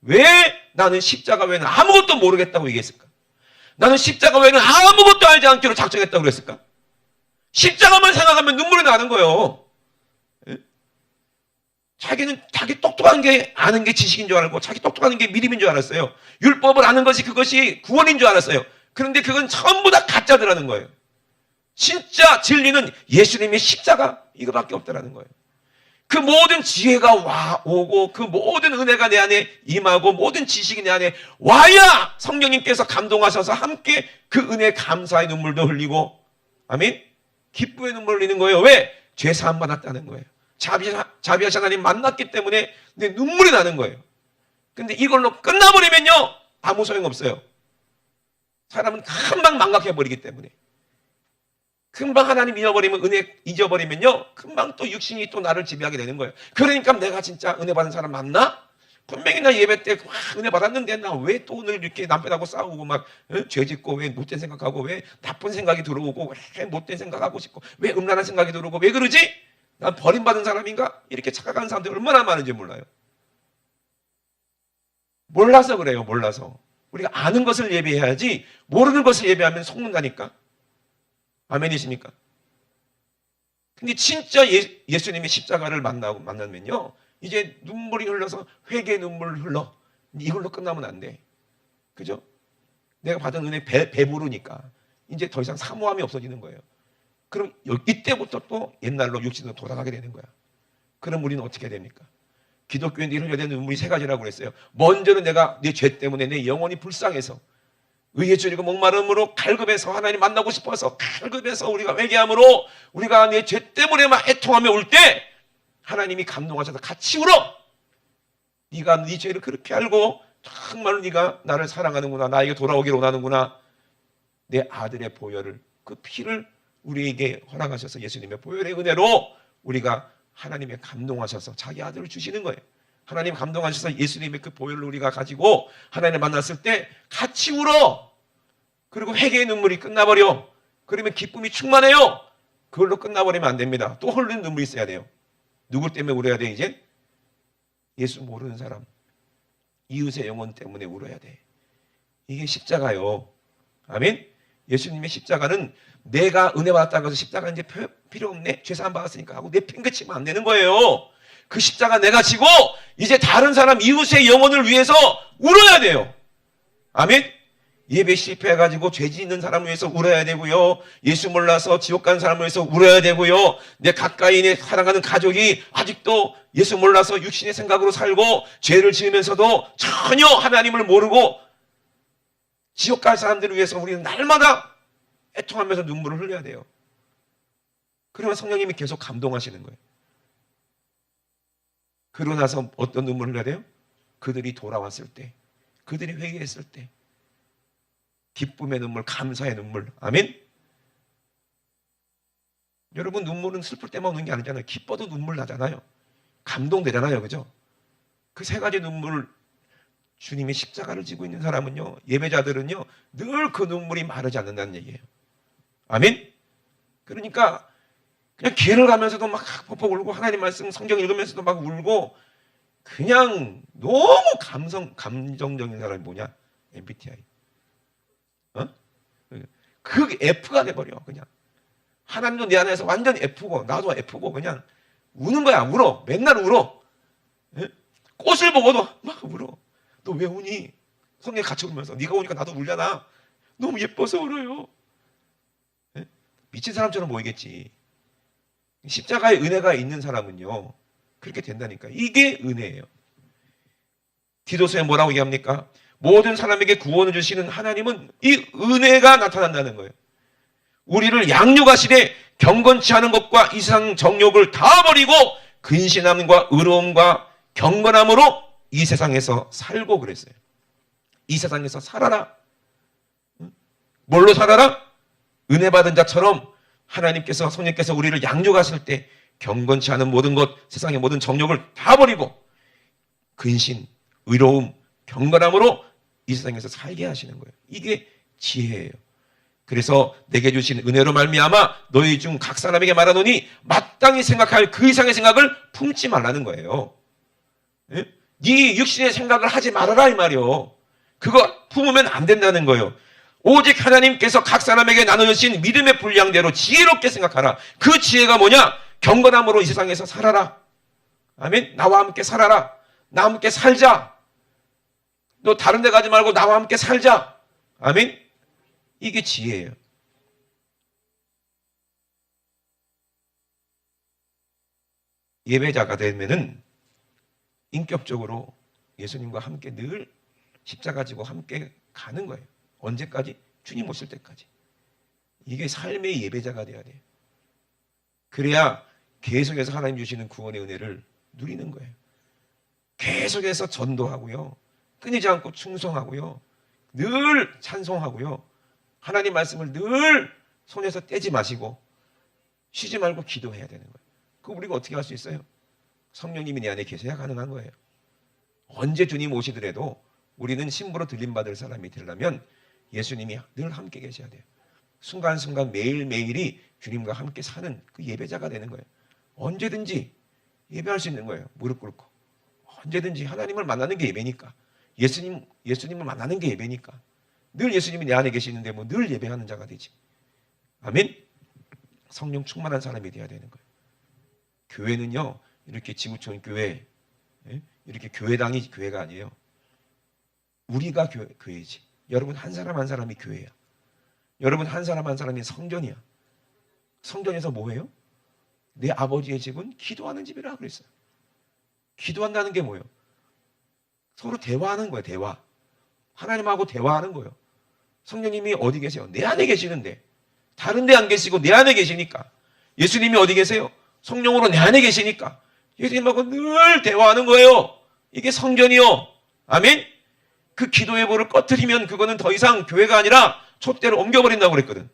왜 나는 십자가 외에는 아무것도 모르겠다고 얘기했을까? 나는 십자가 외에는 아무것도 알지 않기로 작정했다고 그랬을까? 십자가만 생각하면 눈물이 나는 거예요. 자기는 자기 똑똑한 게 아는 게 지식인 줄 알고 자기 똑똑한 게 믿음인 줄 알았어요. 율법을 아는 것이 그것이 구원인 줄 알았어요. 그런데 그건 전부 다 가짜더라는 거예요. 진짜 진리는 예수님의 십자가 이거밖에 없다라는 거예요. 그 모든 지혜가 오고 그 모든 은혜가 내 안에 임하고 모든 지식이 내 안에 와야 성령님께서 감동하셔서 함께 그 은혜 감사의 눈물도 흘리고 아멘? 기쁨의 눈물 흘리는 거예요. 왜? 죄 사함 받았다는 거예요. 자비하신 하나님 만났기 때문에 내 눈물이 나는 거예요. 근데 이걸로 끝나버리면요 아무 소용없어요. 사람은 금방 망각해버리기 때문에 금방 하나님 잊어버리면 은혜 잊어버리면요 금방 또 육신이 또 나를 지배하게 되는 거예요. 그러니까 내가 진짜 은혜 받은 사람 맞나? 분명히 나 예배 때 은혜 받았는데 나 왜 또 오늘 이렇게 남편하고 싸우고 막 죄짓고 왜 못된 생각하고 왜 나쁜 생각이 들어오고 왜 못된 생각하고 싶고 왜 음란한 생각이 들어오고 왜 그러지? 난 버림받은 사람인가? 이렇게 착각하는 사람들이 얼마나 많은지 몰라요. 몰라서 그래요. 몰라서. 우리가 아는 것을 예배해야지 모르는 것을 예배하면 속는다니까. 아멘이십니까? 근데 진짜 예수님의 십자가를 만나면요 이제 눈물이 흘러서 회개의 눈물 흘러 이걸로 끝나면 안 돼. 그죠? 내가 받은 은혜 배부르니까 이제 더 이상 사모함이 없어지는 거예요. 그럼 이때부터 또 옛날로 육신으로 돌아가게 되는 거야. 그럼 우리는 어떻게 됩니까? 기독교인들이 흘려야 되는 눈물이 세 가지라고 그랬어요. 먼저는 내가 내 죄 때문에 내 영혼이 불쌍해서 의에 줄이고 목마름으로 갈급해서 하나님 만나고 싶어서 갈급해서 우리가 회개함으로 우리가 내 죄 때문에 막 애통하며 울 때 하나님이 감동하셔서 같이 울어. 네가 네 죄를 그렇게 알고 정말로 네가 나를 사랑하는구나. 나에게 돌아오기를 원하는구나. 내 아들의 보혈을 그 피를 우리에게 허락하셔서 예수님의 보혈의 은혜로 우리가 하나님의 감동하셔서 자기 아들을 주시는 거예요. 하나님 감동하셔서 예수님의 그 보혈을 우리가 가지고 하나님을 만났을 때 같이 울어. 그리고 회개의 눈물이 끝나버려. 그러면 기쁨이 충만해요. 그걸로 끝나버리면 안 됩니다. 또 흘리는 눈물이 있어야 돼요. 누구 때문에 울어야 돼 이제? 예수 모르는 사람. 이웃의 영혼 때문에 울어야 돼. 이게 십자가요. 아멘? 예수님의 십자가는 내가 은혜 받았다고 해서 십자가 이제 필요 없네. 죄사함 받았으니까 하고 내팽개치면 안 되는 거예요. 그 십자가 내가 지고 이제 다른 사람 이웃의 영혼을 위해서 울어야 돼요. 아멘? 예배 실패해가지고 죄 짓는 사람을 위해서 울어야 되고요. 예수 몰라서 지옥 간 사람을 위해서 울어야 되고요. 내 가까이 내 사랑하는 가족이 아직도 예수 몰라서 육신의 생각으로 살고 죄를 지으면서도 전혀 하나님을 모르고 지옥 갈 사람들을 위해서 우리는 날마다 애통하면서 눈물을 흘려야 돼요. 그러면 성령님이 계속 감동하시는 거예요. 그러고 나서 어떤 눈물을 흘려야 돼요? 그들이 돌아왔을 때, 그들이 회개했을 때, 기쁨의 눈물, 감사의 눈물. 아멘? 여러분 눈물은 슬플 때만 오는 게 아니잖아요. 기뻐도 눈물 나잖아요. 감동되잖아요. 그죠? 그 세 가지 눈물을 주님의 십자가를 지고 있는 사람은요, 예배자들은요, 늘 그 눈물이 마르지 않는다는 얘기예요. 아멘? 그러니까 그냥 길을 가면서도 막 퍽퍽 울고 하나님 말씀 성경 읽으면서도 막 울고 그냥 너무 감정적인 사람이 뭐냐? MBTI. 그 F가 돼버려. 그냥 하나님도 내 안에서 완전 F고 나도 F고 그냥 우는 거야. 울어. 맨날 울어. 꽃을 보고도 막 울어. 너 왜 우니? 성령 같이 울면서 네가 우니까 나도 울잖아. 너무 예뻐서 울어요. 미친 사람처럼 보이겠지. 십자가의 은혜가 있는 사람은요 그렇게 된다니까. 이게 은혜예요. 디도서에 뭐라고 얘기합니까? 모든 사람에게 구원을 주시는 하나님은 이 은혜가 나타난다는 거예요. 우리를 양육하시되 경건치 않은 것과 이상 정욕을 다 버리고 근신함과 의로움과 경건함으로 이 세상에서 살고 그랬어요. 이 세상에서 살아라. 뭘로 살아라? 은혜 받은 자처럼 하나님께서, 성령께서 우리를 양육하실 때 경건치 않은 모든 것, 세상의 모든 정욕을 다 버리고 근신, 의로움, 경건함으로 이 세상에서 살게 하시는 거예요. 이게 지혜예요. 그래서 내게 주신 은혜로 말미암아 너희 중 각 사람에게 말하노니 마땅히 생각할 그 이상의 생각을 품지 말라는 거예요. 예? 네 육신의 생각을 하지 말아라 이 말이요. 그거 품으면 안 된다는 거예요. 오직 하나님께서 각 사람에게 나눠주신 믿음의 분량대로 지혜롭게 생각하라. 그 지혜가 뭐냐? 경건함으로 이 세상에서 살아라. 아멘. 나와 함께 살아라. 나와 함께 살자. 너 다른 데 가지 말고 나와 함께 살자. 아멘. 이게 지혜예요. 예배자가 되면은 인격적으로 예수님과 함께 늘 십자가 지고 함께 가는 거예요. 언제까지? 주님 오실 때까지. 이게 삶의 예배자가 돼야 돼요. 그래야 계속해서 하나님 주시는 구원의 은혜를 누리는 거예요. 계속해서 전도하고요. 끊이지 않고 충성하고요. 늘 찬송하고요. 하나님 말씀을 늘 손에서 떼지 마시고 쉬지 말고 기도해야 되는 거예요. 그거 우리가 어떻게 할 수 있어요? 성령님이 내 안에 계셔야 가능한 거예요. 언제 주님 오시더라도 우리는 심부로 들림받을 사람이 되려면 예수님이 늘 함께 계셔야 돼요. 순간순간 매일매일이 주님과 함께 사는 그 예배자가 되는 거예요. 언제든지 예배할 수 있는 거예요. 무릎 꿇고. 언제든지 하나님을 만나는 게 예배니까. 예수님을 만나는 게 예배니까. 늘 예수님이 내 안에 계시는데 뭐 늘 예배하는 자가 되지. 아멘? 성령 충만한 사람이 되어야 되는 거예요. 교회는요, 이렇게 지구촌 교회, 이렇게 교회당이 교회가 아니에요. 우리가 교회지. 여러분 한 사람 한 사람이 교회야. 여러분 한 사람 한 사람이 성전이야. 성전에서 뭐해요? 내 아버지의 집은 기도하는 집이라 그랬어요. 기도한다는 게 뭐예요? 서로 대화하는 거예요. 대화. 하나님하고 대화하는 거예요. 성령님이 어디 계세요? 내 안에 계시는데 다른 데 안 계시고 내 안에 계시니까. 예수님이 어디 계세요? 성령으로 내 안에 계시니까 예수님하고 늘 대화하는 거예요. 이게 성전이요. 아멘? 그 기도의 볼을 꺼트리면 그거는 더 이상 교회가 아니라 촛대로 옮겨버린다고 그랬거든.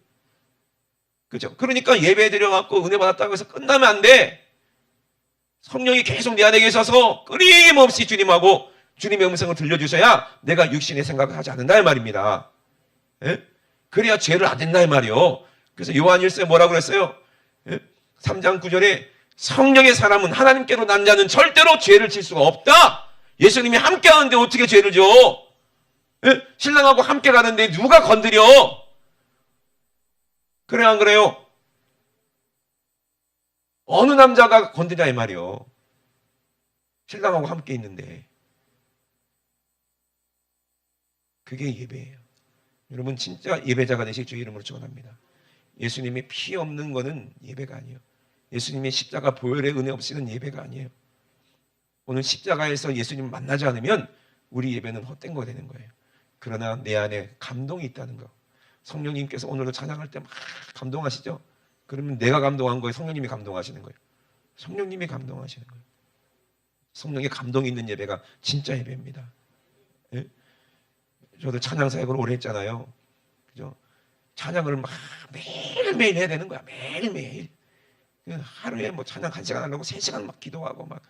그죠? 그러니까 예배 드려갖고 은혜 받았다고 해서 끝나면 안 돼. 성령이 계속 내 안에 계셔서 끊임없이 주님하고 주님의 음성을 들려주셔야 내가 육신의 생각을 하지 않는다 이 말입니다. 예? 그래야 죄를 안 된다 이 말이요. 그래서 요한일서에 뭐라고 그랬어요? 예? 3장 9절에 성령의 사람은 하나님께로 난 자는 절대로 죄를 질 수가 없다. 예수님이 함께 하는데 어떻게 죄를 져? 예? 신랑하고 함께 가는데 누가 건드려? 그래 안 그래요? 어느 남자가 건드냐 이 말이요. 신랑하고 함께 있는데. 그게 예배예요. 여러분 진짜 예배자가 되실 주 이름으로 축원합니다. 예수님의 피 없는 거는 예배가 아니에요. 예수님의 십자가 보혈의 은혜 없이는 예배가 아니에요. 오늘 십자가에서 예수님을 만나지 않으면 우리 예배는 헛된 거 되는 거예요. 그러나 내 안에 감동이 있다는 거. 성령님께서 오늘도 찬양할 때 막 감동하시죠? 그러면 내가 감동한 거예요? 성령님이 감동하시는 거예요? 성령님이 감동하시는 거예요. 성령의 감동이 있는 예배가 진짜 예배입니다. 예? 저도 찬양 사역을 오래 했잖아요. 그죠? 찬양을 막 매일매일 해야 되는 거야. 매일매일. 하루에 뭐 찬양 1시간 하려고 3시간 막 기도하고 막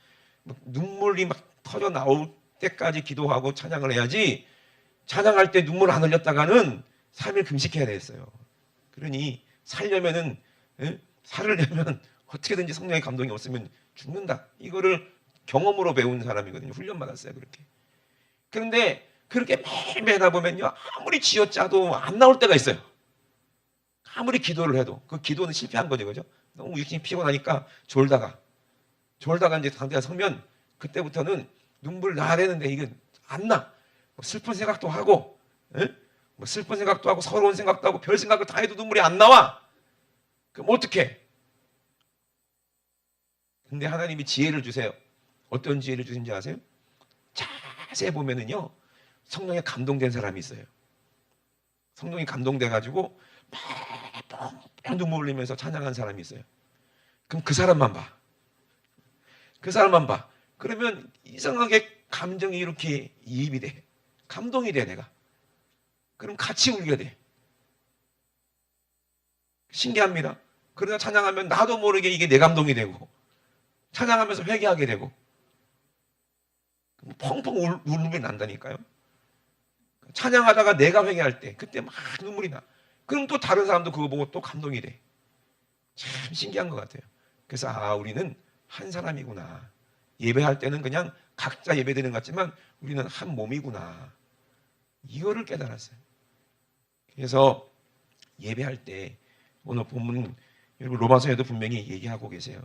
눈물이 막 터져 나올 때까지 기도하고 찬양을 해야지 찬양할 때 눈물 안 흘렸다가는 3일 금식해야 되겠어요. 그러니 살려면은 살으려면 어떻게든지 성령의 감동이 없으면 죽는다. 이거를 경험으로 배운 사람이거든요. 훈련 받았어요. 그렇게. 그런데 그렇게 매일매일 하다 보면요. 아무리 쥐어짜도 안 나올 때가 있어요. 아무리 기도를 해도 그 기도는 실패한 거죠. 그죠? 너무 육신이 피곤하니까 졸다가 이제 상대가 서면 그때부터는 눈물 나야 되는데 이게 안 나. 슬픈 생각도 하고 뭐 슬픈 생각도 하고 서러운 생각도 하고 별 생각을 다 해도 눈물이 안 나와. 그럼 어떡해? 근데 하나님이 지혜를 주세요. 어떤 지혜를 주신지 아세요? 자세히 보면은요. 성령에 감동된 사람이 있어요. 성령이 감동돼가지고 막 눈물 흘리면서 찬양한 사람이 있어요. 그럼 그 사람만 봐. 그 사람만 봐. 그러면 이상하게 감정이 이렇게 이입이 돼. 감동이 돼, 내가. 그럼 같이 울게 돼. 신기합니다. 그러다 찬양하면 나도 모르게 이게 내 감동이 되고, 찬양하면서 회개하게 되고, 펑펑 울음이 난다니까요. 찬양하다가 내가 회개할 때, 그때 막 눈물이 나. 그럼 또 다른 사람도 그거 보고 또 감동이 돼. 참 신기한 것 같아요. 그래서 우리는 한 사람이구나. 예배할 때는 그냥 각자 예배드리는 것 같지만 우리는 한 몸이구나. 이거를 깨달았어요. 그래서 예배할 때 오늘 본문 여러분 로마서에도 분명히 얘기하고 계세요.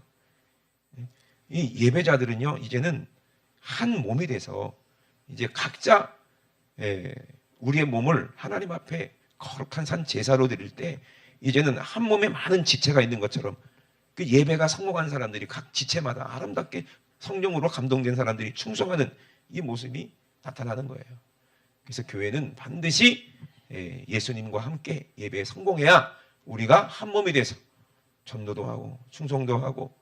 이 예배자들은요 이제는 한 몸이 돼서 이제 각자 우리의 몸을 하나님 앞에 거룩한 산 제사로 드릴 때 이제는 한 몸에 많은 지체가 있는 것처럼 그 예배가 성공한 사람들이 각 지체마다 아름답게 성령으로 감동된 사람들이 충성하는 이 모습이 나타나는 거예요. 그래서 교회는 반드시 예수님과 함께 예배에 성공해야 우리가 한 몸이 돼서 전도도 하고 충성도 하고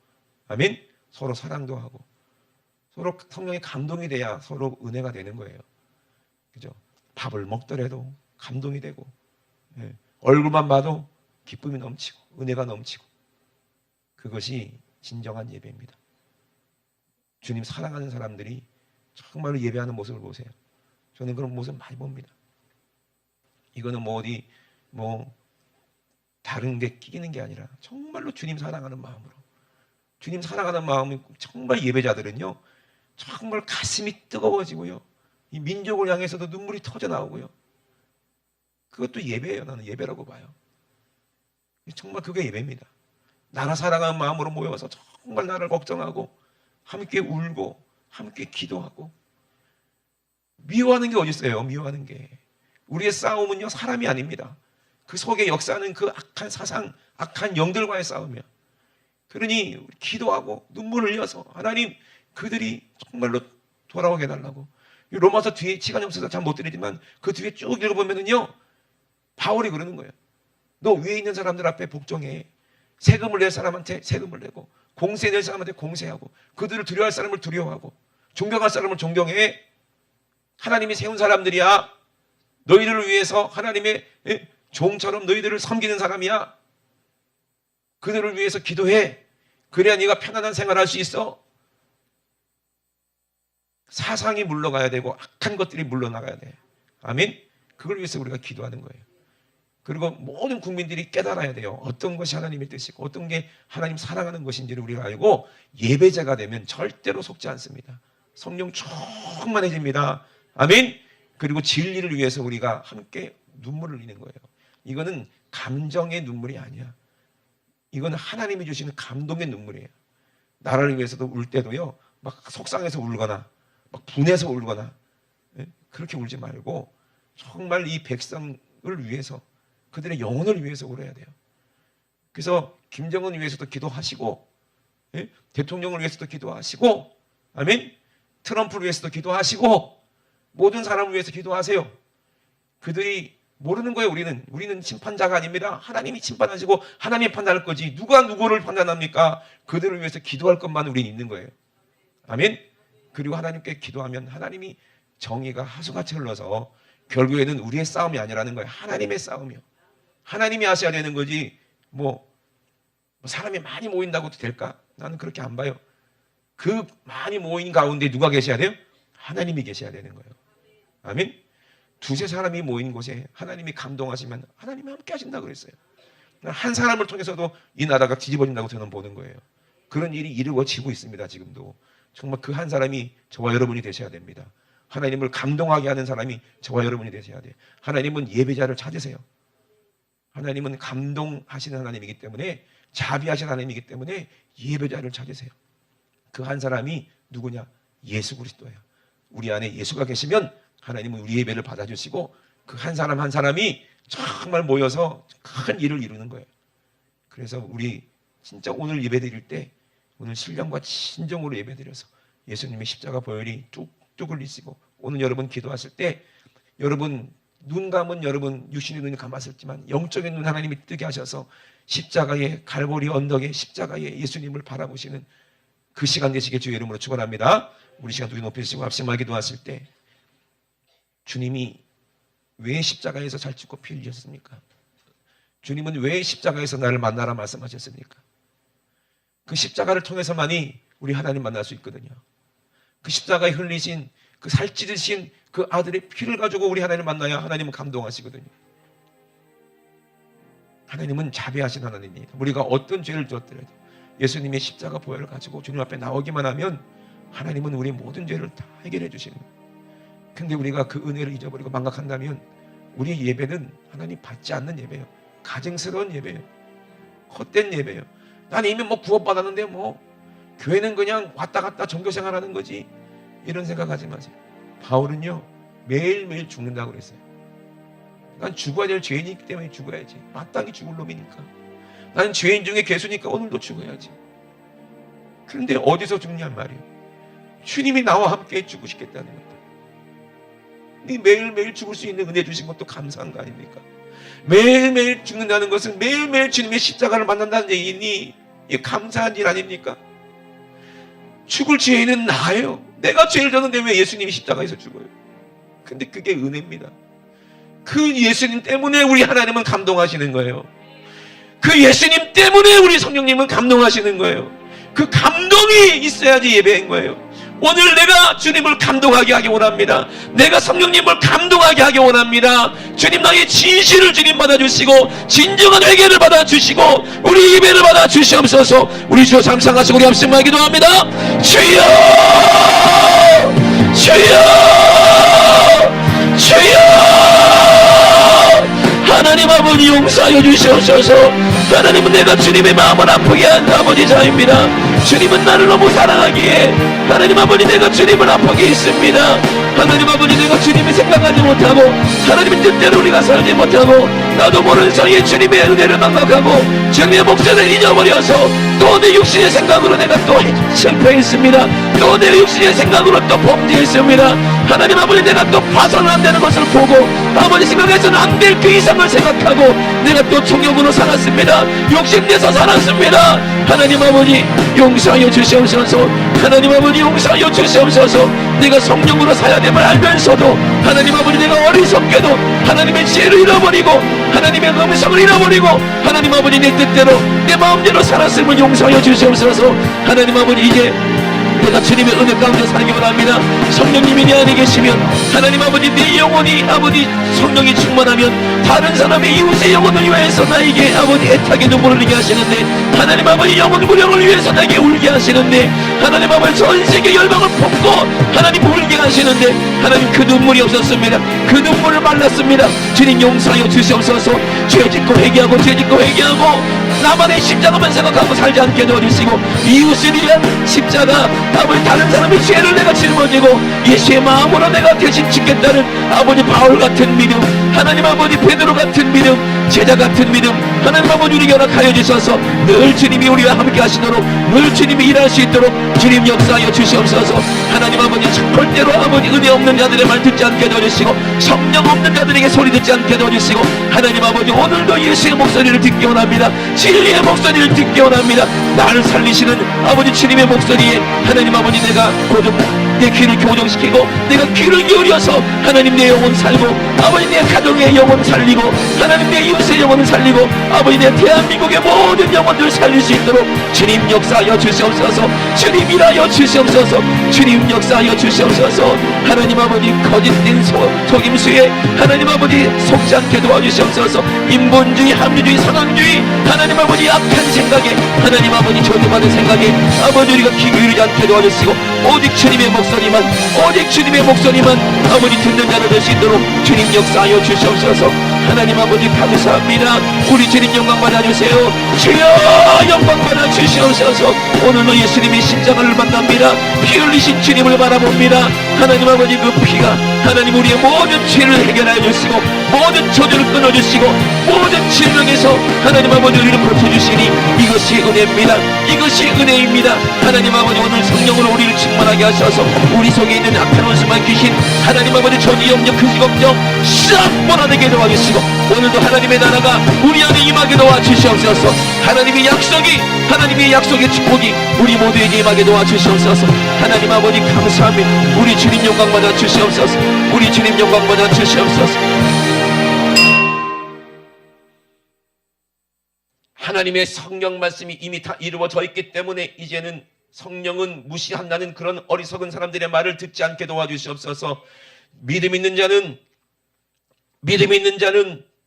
아멘 서로 사랑도 하고 서로 성령의 감동이 돼야 서로 은혜가 되는 거예요. 그죠? 밥을 먹더라도 감동이 되고 얼굴만 봐도 기쁨이 넘치고 은혜가 넘치고 그것이 진정한 예배입니다. 주님 사랑하는 사람들이 정말로 예배하는 모습을 보세요. 저는 그런 모습 많이 봅니다. 이거는 어디 다른 게 끼는 게 아니라 정말로 주님 사랑하는 마음으로 주님 사랑하는 마음이 정말 예배자들은요 정말 가슴이 뜨거워지고요 이 민족을 향해서도 눈물이 터져 나오고요 그것도 예배예요. 나는 예배라고 봐요. 정말 그게 예배입니다. 나라 사랑하는 마음으로 모여서 정말 나를 걱정하고 함께 울고 함께 기도하고 미워하는 게 어디 있어요? 미워하는 게 우리의 싸움은요 사람이 아닙니다. 그 속에 역사하는 그 악한 사상, 악한 영들과의 싸움이야. 그러니 기도하고 눈물을 흘려서 하나님 그들이 정말로 돌아오게 해달라고. 로마서 뒤에 시간이 없어서 잘 못 드리지만 그 뒤에 쭉 읽어보면은요 바울이 그러는 거예요. 너 위에 있는 사람들 앞에 복종해. 세금을 낼 사람한테 세금을 내고 공세 낼 사람한테 공세하고 그들을 두려워할 사람을 두려워하고 존경할 사람을 존경해. 하나님이 세운 사람들이야. 너희들을 위해서 하나님의 종처럼 너희들을 섬기는 사람이야. 그들을 위해서 기도해. 그래야 네가 편안한 생활할 수 있어. 사상이 물러가야 되고 악한 것들이 물러나가야 돼. 아멘. 그걸 위해서 우리가 기도하는 거예요. 그리고 모든 국민들이 깨달아야 돼요. 어떤 것이 하나님의 뜻이고 어떤 게 하나님 사랑하는 것인지를 우리가 알고 예배자가 되면 절대로 속지 않습니다. 성령 충만해집니다. 아멘. 그리고 진리를 위해서 우리가 함께 눈물을 흘리는 거예요. 이거는 감정의 눈물이 아니야. 이건 하나님이 주시는 감동의 눈물이에요. 나라를 위해서도 울 때도요. 막 속상해서 울거나 막 분해서 울거나 그렇게 울지 말고 정말 이 백성을 위해서 그들의 영혼을 위해서 울어야 돼요. 그래서 김정은 위해서도 기도하시고 대통령을 위해서도 기도하시고 아멘. 트럼프를 위해서도 기도하시고 모든 사람을 위해서 기도하세요. 그들이 모르는 거예요. 우리는 심판자가 아닙니다. 하나님이 심판하시고 하나님이 판단할 거지 누가 누구를 판단합니까? 그들을 위해서 기도할 것만 우리는 있는 거예요. 아멘. 그리고 하나님께 기도하면 하나님이 정의가 하수같이 흘러서 결국에는 우리의 싸움이 아니라는 거예요. 하나님의 싸움이요. 하나님이 하셔야 되는 거지 사람이 많이 모인다고 될까? 나는 그렇게 안 봐요. 그 많이 모인 가운데 누가 계셔야 돼요? 하나님이 계셔야 되는 거예요. 아멘. 두세 사람이 모인 곳에 하나님이 감동하시면 하나님이 함께 하신다고 그랬어요. 한 사람을 통해서도 이 나라가 뒤집어진다고 저는 보는 거예요. 그런 일이 이루어지고 있습니다. 지금도. 정말 그 한 사람이 저와 여러분이 되셔야 됩니다. 하나님을 감동하게 하는 사람이 저와 여러분이 되셔야 돼요. 하나님은 예배자를 찾으세요. 하나님은 감동하시는 하나님이기 때문에 자비하시는 하나님이기 때문에 예배자를 찾으세요. 그 한 사람이 누구냐? 예수 그리스도예요. 우리 안에 예수가 계시면 하나님은 우리 예배를 받아주시고 그 한 사람 한 사람이 정말 모여서 큰 일을 이루는 거예요. 그래서 우리 진짜 오늘 예배드릴 때 오늘 신령과 진정으로 예배드려서 예수님의 십자가 보혈이 뚝뚝 흘리시고 오늘 여러분 기도하실 때 여러분 눈 감은 여러분 육신의 눈이 감았었지만 영적인 눈 하나님이 뜨게 하셔서 십자가의 갈보리 언덕에 십자가의 예수님을 바라보시는 그 시간 되시길 주의 이름으로 축원합니다. 우리 시간 두 개 높이 드시고 합심하게 기도하실 때 주님이 왜 십자가에서 잘 죽고 피 흘리셨습니까? 주님은 왜 십자가에서 나를 만나라 말씀하셨습니까? 그 십자가를 통해서만이 우리 하나님 만날 수 있거든요. 그 십자가에 흘리신 그 살찌드신 그 아들의 피를 가지고 우리 하나님을 만나야 하나님은 감동하시거든요. 하나님은 자비하신 하나님입니다. 우리가 어떤 죄를 지었더라도 예수님의 십자가 보혈을 가지고 주님 앞에 나오기만 하면 하나님은 우리 모든 죄를 다 해결해 주시는 거예요. 근데 우리가 그 은혜를 잊어버리고 망각한다면 우리 예배는 하나님 받지 않는 예배예요. 가증스러운 예배예요. 헛된 예배예요. 나는 이미 구원받았는데 교회는 그냥 왔다 갔다 종교생활하는 거지, 이런 생각하지 마세요. 바울은요 매일매일 죽는다고 그랬어요. 난 죽어야 될 죄인이기 때문에 죽어야지. 마땅히 죽을 놈이니까. 나는 죄인 중에 괴수니까 오늘도 죽어야지. 그런데 어디서 죽냔 말이에요. 주님이 나와 함께 죽으시겠다는 겁니다. 매일매일 죽을 수 있는 은혜 주신 것도 감사한 거 아닙니까? 매일매일 죽는다는 것은 매일매일 주님의 십자가를 만난다는 얘기니 이게 감사한 일 아닙니까? 죽을 죄인은 나예요. 내가 죄를 졌는데 왜 예수님이 십자가에서 죽어요? 근데 그게 은혜입니다. 그 예수님 때문에 우리 하나님은 감동하시는 거예요. 그 예수님 때문에 우리 성령님은 감동하시는 거예요. 그 감동이 있어야지 예배인 거예요. 오늘 내가 주님을 감동하게 하기 원합니다. 내가 성령님을 감동하게 하기 원합니다. 주님, 나의 진실을 주님 받아주시고 진정한 회개를 받아주시고 우리 예배를 받아주시옵소서. 우리 주여 잠상하시고 우리 합심하게 기도합니다. 주여, 주여, 주여, 하나님 아버지 용서하여 주시옵소서. 하나님은 내가 주님의 마음을 아프게 한 아버지 자입니다. 주님은 나를 너무 사랑하기에 하나님 아버지 내가 주님을 아프게 했습니다. 하나님 아버지 내가 주님을 생각하지 못하고 하나님의 뜻대로 우리가 살지 못하고 나도 모르는 사이에 주님의 은혜를 망각하고 주님의 목전을 잊어버려서 또 내 육신의 생각으로 내가 또 실패했습니다. 또 내 육신의 생각으로 또 범죄했습니다. 하나님 아버지 내가 또 봐서는 안 되는 것을 보고 아버지 생각해서는 안 될 그 이상을 생각하고 내가 또 종욕으로 살았습니다. 욕심내서 살았습니다. 하나님 아버지 용서하여 주시옵소서. 하나님 아버지 용서하여 주시옵소서. 내가 성령으로 살아야 됨을 알면서도 하나님 아버지 내가 어리석게도 하나님의 지혜를 잃어버리고 하나님의 음성을 잃어버리고 하나님 아버지 내 뜻대로 내 마음대로 살았음을 용서하여 주시옵소서. 하나님 아버지 이제 내가 주님의 은혜 가운데 살기 원합니다. 성령님이 내 안에 계시면 하나님 아버지 내 영혼이 아버지 성령이 충만하면 다른 사람의 이웃의 영혼을 위해서 나에게 아버지 애타게 눈물을 흘리게 하시는데 하나님 아버지 영혼 구령을 위해서 나에게 울게 하시는데 하나님 아버지 전 세계 열방을 품고 하나님 울게 하시는데 하나님 그 눈물이 없었습니다. 그 눈물을 말랐습니다. 주님 용서하여 주시옵소서. 죄 짓고 회개하고 죄 짓고 회개하고 나만의 십자가만 생각하고 살지 않게 도와주시고 이웃을 위한 십자가 아버지 다른 사람의 죄를 내가 짊어지고 예수의 마음으로 내가 대신 짓겠다는 아버지 바울 같은 믿음 하나님 아버지 베드로 같은 믿음 제자 같은 믿음 하나님 아버지 우리에게 허락하여 주셔서 늘 주님이 우리와 함께 하시도록 늘 주님이 일할 수 있도록 주님 역사하여 주시옵소서. 하나님 아버지 절대로 아버지 은혜 없는 자들의 말 듣지 않게 도와주시고 성령 없는 자들에게 소리 듣지 않게 도와주시고 하나님 아버지 오늘도 예수의 목소리를 듣기 원합니다. 진리의 목소리를 듣기 원합니다. 나를 살리시는 아버지 주님의 목소리에 하나님 아버지 내가 내 귀를 교정시키고 내가 귀를 기울여서 하나님 내 영혼 살고 아버지 내 가정의 영혼 살리고 하나님 내 이웃의 영혼을 살리고 아버지 내 대한민국의 모든 영혼들을 살릴 수 있도록 주님 역사하여 주시옵소서. 주님 일하여 주시옵소서. 주님 역사하여 주시옵소서. 하나님 아버지 거짓된 속임수에 하나님 아버지 속지 않게 도와주시옵소서. 인본주의 합리주의 상황주의 하나님 아버지 악한 생각에 하나님 아버지 저주받은 생각에 아버지 우리가 귀 기울이지 않게 도와주시고 오직 주님의 목소리만 오직 주님의 목소리만 아버지 듣는 자를 될 수 있도록 주님 역사하여 주시옵소서. 하나님 아버지 감사합니다. 우리 주님 영광 받아주세요. 주여 영광 받아주시옵소서. 오늘도 예수님의 십자가를 만납니다. 피 흘리신 주님을 바라봅니다. 하나님 아버지 그 피가 하나님 우리의 모든 죄를 해결하여 주시고 모든 저주를 끊어주시고 모든 질병에서 하나님 아버지 우리를 고쳐주시니 이것이 은혜입니다. 이것이 은혜입니다. 하나님 아버지 오늘 성령으로 우리를 충만하게 떠나게 하셔서 우리 속에 있는 악한 원수만 귀신 하나님 아버지 전이 염려 근심 걱정 싹 몰아내게 도와주시고 오늘도 하나님의 나라가 우리 안에 임하게 도와주시옵소서. 하나님의 약속의 축복이 우리 모두에게 임하게 도와주시옵소서. 하나님 아버지 감사합니다. 우리 주님 영광 받아 주시옵소서. 우리 주님 영광 받아 주시옵소서. 하나님의 성령 말씀이 이미 다 이루어져 있기 때문에 이제는 성령은 무시한다는 그런 어리석은 사람들의 말을 듣지 않게 도와주시옵소서. 믿음 있는 자는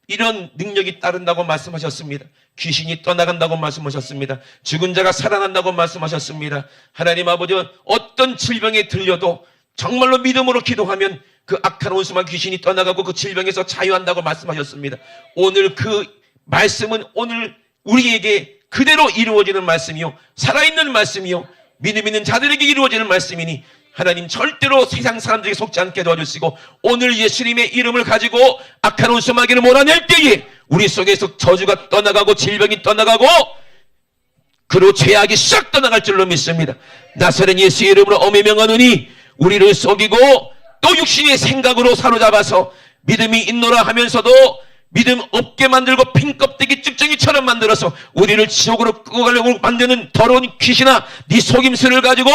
이런 능력이 따른다고 말씀하셨습니다. 귀신이 떠나간다고 말씀하셨습니다. 죽은 자가 살아난다고 말씀하셨습니다. 하나님 아버지 어떤 질병에 들려도 정말로 믿음으로 기도하면 그 악한 원수만 귀신이 떠나가고 그 질병에서 자유한다고 말씀하셨습니다. 오늘 그 말씀은 오늘 우리에게 그대로 이루어지는 말씀이요 살아있는 말씀이요 믿음 있는 자들에게 이루어지는 말씀이니 하나님 절대로 세상 사람들에게 속지 않게 도와주시고 오늘 예수님의 이름을 가지고 악한 원수 마귀를 몰아낼 때에 우리 속에서 저주가 떠나가고 질병이 떠나가고 그리고 죄악이 싹 떠나갈 줄로 믿습니다. 나사렛 예수의 이름으로 엄히 명하노니 우리를 속이고 또 육신의 생각으로 사로잡아서 믿음이 있노라 하면서도 믿음 없게 만들고 핀 껍데기 쭉정이처럼 만들어서 우리를 지옥으로 끌고 가려고 만드는 더러운 귀신아 네 속임수를 가지고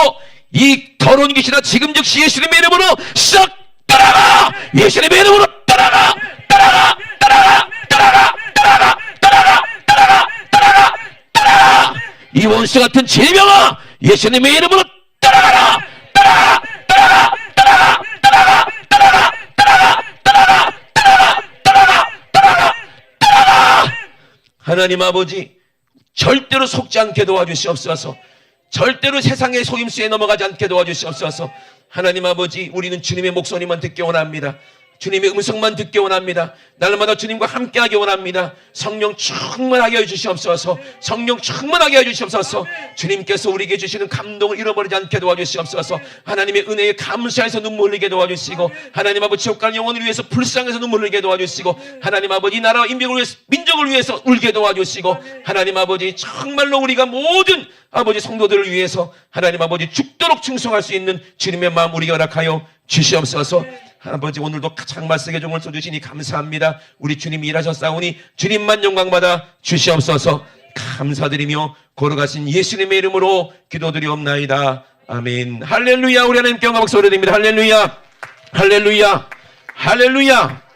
이 더러운 귀신아 지금 즉시 예수님의 이름으로 싹 떠나가! 예수님의 이름으로 떠나가! 떠나가! 떠나가! 떠나가! 떠나가! 떠나가! 떠나가! 떠나가! 떠나가! 이 원수 같은 질병아 예수님의 이름으로 떠나가라! 떠나가! 떠나가! 떠나가! 떠나가! 떠나가! 떠나가! 떠나가! 떠나가! 떠나가! 떠나가! 하나님 아버지 절대로 속지 않게 도와주시옵소서. 절대로 세상의 속임수에 넘어가지 않게 도와주시옵소서. 하나님 아버지 우리는 주님의 목소리만 듣기 원합니다. 주님의 음성만 듣기 원합니다. 날마다 주님과 함께하기 원합니다. 성령 충만하게 해주시옵소서. 성령 충만하게 해주시옵소서. 주님께서 우리에게 주시는 감동을 잃어버리지 않게 도와주시옵소서. 하나님의 은혜에 감사해서 눈물 흘리게 도와주시고 하나님 아버지 지옥 가는 영혼을 위해서 불쌍해서 눈물 흘리게 도와주시고 하나님 아버지 나라와 민족을 위해서 울게 도와주시고 하나님 아버지 정말로 우리가 모든 아버지 성도들을 위해서 하나님 아버지 죽도록 충성할 수 있는 주님의 마음 우리가 허락하여 주시옵소서. 아버지 오늘도 장말씀의 종을 써주시니 감사합니다. 우리 주님이 일하셨사오니 주님만 영광받아 주시옵소서. 감사드리며 걸어가신 예수님의 이름으로 기도드리옵나이다. 아멘. 할렐루야. 우리 하나님께 영광 박수 올려드립니다. 할렐루야. 할렐루야. 할렐루야.